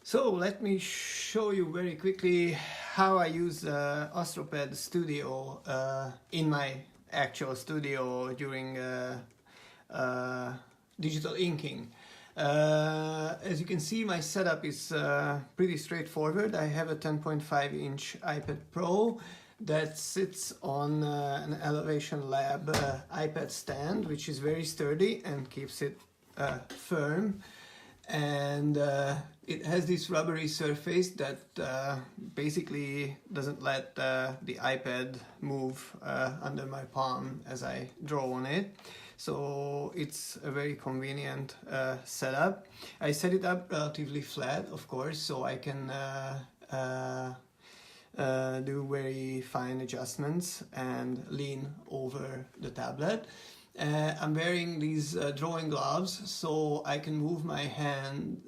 So let me show you very quickly how I use Astropad Studio in my actual studio during digital inking. As you can see, my setup is pretty straightforward. I have a 10.5-inch iPad Pro that sits on an Elevation Lab iPad stand, which is very sturdy and keeps it firm. And it has this rubbery surface that basically doesn't let the iPad move under my palm as I draw on it. So it's a very convenient setup. I set it up relatively flat, of course, so I can do very fine adjustments and lean over the tablet. I'm wearing these drawing gloves, so I can move my hand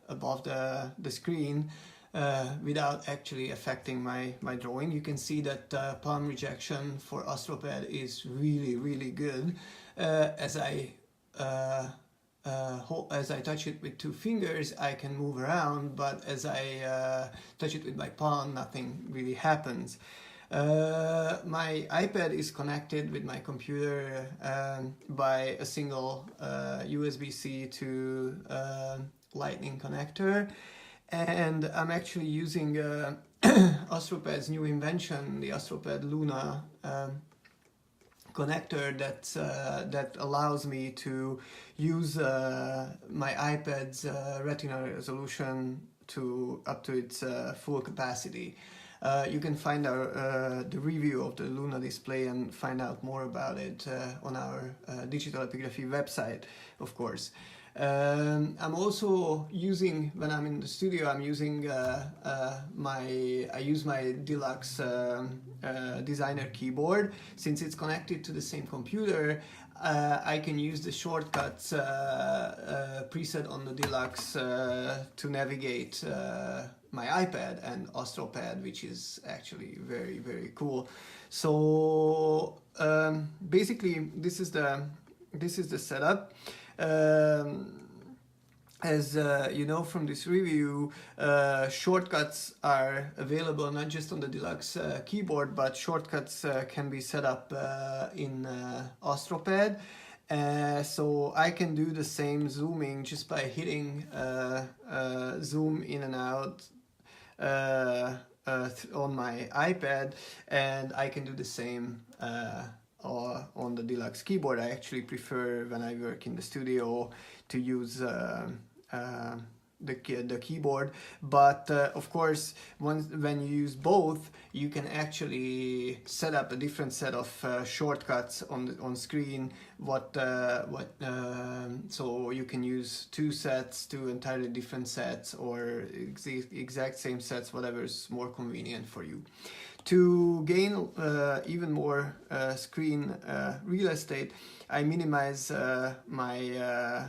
above the screen without actually affecting my drawing. You can see that palm rejection for Astropad is really good. As I touch it with two fingers, I can move around, but as I touch it with my palm, nothing really happens. My iPad is connected with my computer by a single USB-C to Lightning connector, and I'm actually using Astropad's new invention, the Astropad Luna connector that allows me to use my iPad's retina resolution up to its full capacity. You can find the review of the Luna display and find out more about it on our digital epigraphy website, of course. I'm also using, when I'm in the studio, I'm using I use my deluxe designer keyboard. Since it's connected to the same computer, I can use the shortcuts preset on the deluxe to navigate my iPad and Astropad, which is actually very cool. So basically this is the setup. As you know from this review, shortcuts are available not just on the deluxe keyboard, but shortcuts can be set up in Astropad. So I can do the same zooming just by hitting zoom in and out on my iPad, and I can do the same on the deluxe keyboard. I actually prefer, when I work in the studio, to use the keyboard, but of course when you use both, you can actually set up a different set of shortcuts on screen. So you can use two entirely different sets, or exact same sets, whatever is more convenient for you. To gain even more screen real estate, I minimize my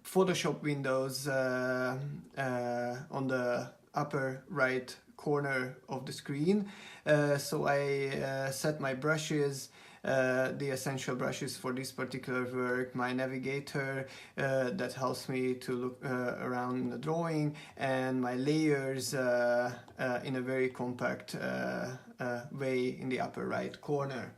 Photoshop windows on the upper right corner of the screen. So I set my brushes, the essential brushes for this particular work, my navigator that helps me to look around the drawing, and my layers in a very compact way in the upper right corner.